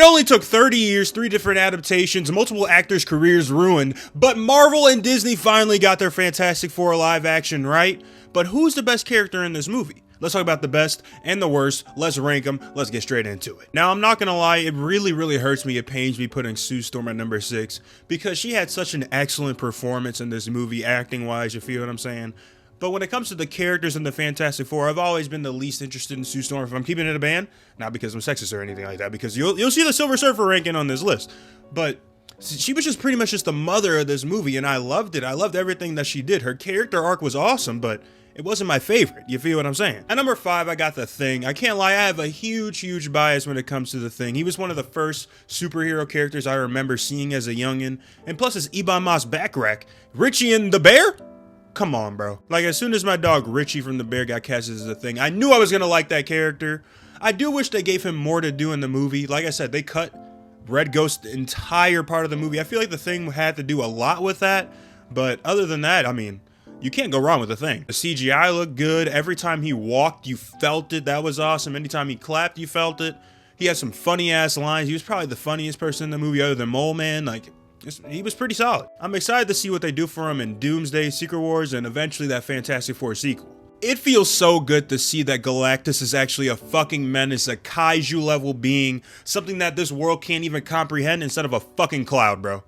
It only took 30 years, 3 different adaptations, multiple actors' careers ruined, but Marvel and Disney finally got their Fantastic Four live action right. But who's the best character in this movie? Let's talk about the best and the worst. Let's rank them. Let's get straight into it. Now, I'm not gonna lie, it really hurts me. It pains me putting Soustorm at number 6 because she had such an excellent performance in this movie, acting-wise, you feel what I'm saying? But when it comes to the characters in the Fantastic Four, I've always been the least interested in Soustorm. If I'm keeping it a band, not because I'm sexist or anything like that, because you'll see the Silver Surfer ranking on this list. But she was just pretty much just the mother of this movie, and I loved it. I loved everything that she did. Her character arc was awesome, but it wasn't my favorite. You feel what I'm saying? At number 5, I got The Thing. I can't lie, I have a huge bias when it comes to The Thing. He was one of the first superhero characters I remember seeing as a youngin', and plus his Ebon Moss back rack. Richie and the Bear? Come on, bro. Like, as soon as my dog Richie from The Bear got cast as The Thing, I knew I was gonna like that character. I do wish they gave him more to do in the movie. Like I said, they cut Red Ghost the entire part of the movie. I feel like The Thing had to do a lot with that, but other than that, I mean, you can't go wrong with The Thing. The CGI looked good. Every time he walked, you felt it. That was awesome. Anytime he clapped, you felt it. He had some funny ass lines. He was probably the funniest person in the movie other than Mole Man. Like, he was pretty solid. I'm excited to see what they do for him in Doomsday, Secret Wars, and eventually that Fantastic Four sequel. It feels so good to see that Galactus is actually a fucking menace, a kaiju level being, something that this world can't even comprehend instead of a fucking cloud, bro.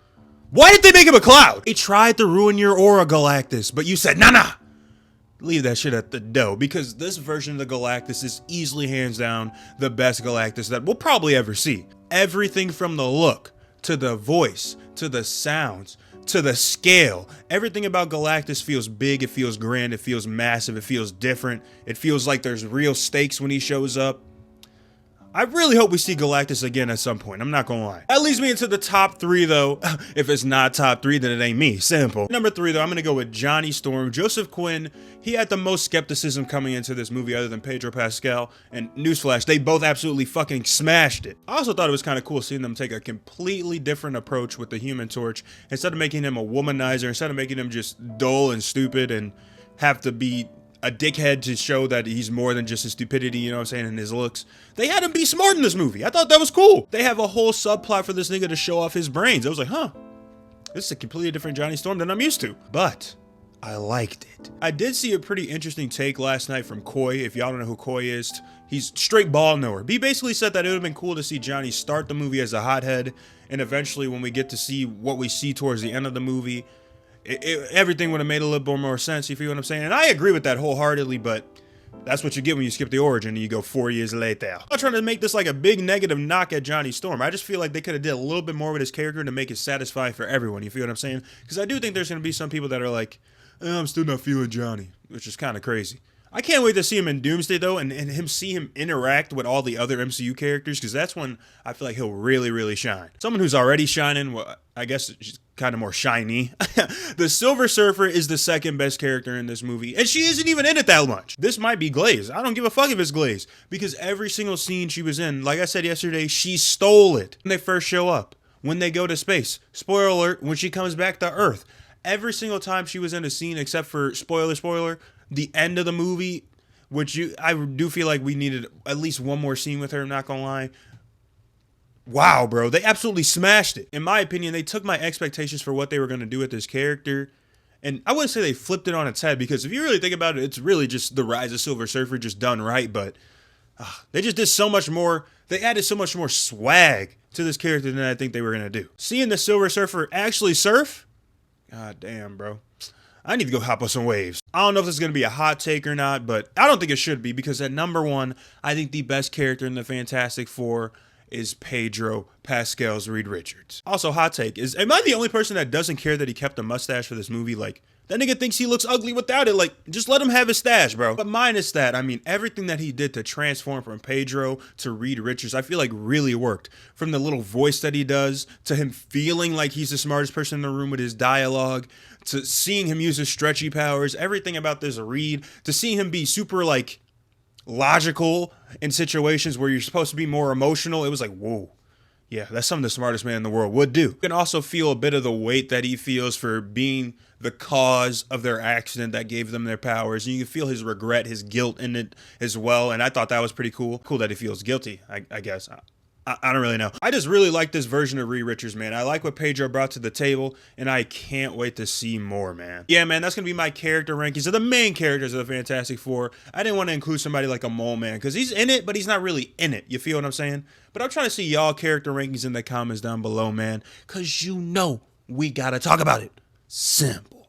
Why did they make him a cloud? They tried to ruin your aura, Galactus, but you said, nah. Leave that shit at the door, because this version of the Galactus is easily hands down the best Galactus that we'll probably ever see. Everything from the look, to the voice, to the sounds, to the scale. Everything about Galactus feels big, it feels grand, it feels massive, it feels different. It feels like there's real stakes when he shows up. I really hope we see Galactus again at some point, I'm not gonna lie. That leads me into the top 3 though. If it's not top 3, then it ain't me, simple. Number 3 though, I'm gonna go with Johnny Storm. Joseph Quinn, he had the most skepticism coming into this movie other than Pedro Pascal, and newsflash, they both absolutely fucking smashed it. I also thought it was kind of cool seeing them take a completely different approach with the Human Torch. Instead of making him a womanizer, instead of making him just dull and stupid and have to be a dickhead to show that he's more than just his stupidity, you know what I'm saying, and his looks. They had him be smart in this movie. I thought that was cool. They have a whole subplot for this nigga to show off his brains. I was like, huh, this is a completely different Johnny Storm than I'm used to. But I liked it. I did see a pretty interesting take last night from Coy. If y'all don't know who Coy is, he's straight ball knower. He basically said that it would have been cool to see Johnny start the movie as a hothead, and eventually when we get to see what we see towards the end of the movie, everything would have made a little bit more sense, you feel what I'm saying? And I agree with that wholeheartedly, but that's what you get when you skip the origin and you go 4 years later. I'm not trying to make this like a big negative knock at Johnny Storm. I just feel like they could have did a little bit more with his character to make it satisfying for everyone, you feel what I'm saying? Because I do think there's going to be some people that are like, I'm still not feeling Johnny, which is kind of crazy. I can't wait to see him in Doomsday though, and see him interact with all the other MCU characters, because that's when I feel like he'll really shine. Someone who's already shining, well, I guess she's kind of more shiny. The Silver Surfer is the second best character in this movie, and she isn't even in it that much. This might be Glaze. I don't give a fuck if it's Glaze, because every single scene she was in, like I said yesterday, she stole it. When they first show up, when they go to space, spoiler alert, when she comes back to Earth, every single time she was in a scene, except for spoiler, the end of the movie, which I do feel like we needed at least one more scene with her, I'm not gonna lie. Wow, bro, they absolutely smashed it. In my opinion, they took my expectations for what they were gonna do with this character, and I wouldn't say they flipped it on its head, because if you really think about it, it's really just the rise of Silver Surfer just done right, but they just did so much more. They added so much more swag to this character than I think they were gonna do. Seeing the Silver Surfer actually surf, god damn, bro. I need to go hop on some waves. I don't know if this is going to be a hot take or not, but I don't think it should be, because at number 1, I think the best character in the Fantastic Four is Pedro Pascal's Reed Richards. Also, hot take is, am I the only person that doesn't care that he kept a mustache for this movie? Like, that nigga thinks he looks ugly without it. Like, just let him have his stash, bro. But minus that, I mean, everything that he did to transform from Pedro to Reed Richards, I feel like really worked. From the little voice that he does, to him feeling like he's the smartest person in the room with his dialogue, to seeing him use his stretchy powers, everything about this Reed, to seeing him be super, like, logical in situations where you're supposed to be more emotional, it was like, whoa. Yeah, that's something the smartest man in the world would do. You can also feel a bit of the weight that he feels for being the cause of their accident that gave them their powers. And you can feel his regret, his guilt in it as well. And I thought that was pretty cool. Cool that he feels guilty, I guess. I don't really know. I just really like this version of Reed Richards, man. I like what Pedro brought to the table, and I can't wait to see more, man. Yeah, man, that's going to be my character rankings of the main characters of the Fantastic Four. I didn't want to include somebody like a Mole Man, because he's in it, but he's not really in it. You feel what I'm saying? But I'm trying to see y'all character rankings in the comments down below, man, because you know we got to talk about it. Simple.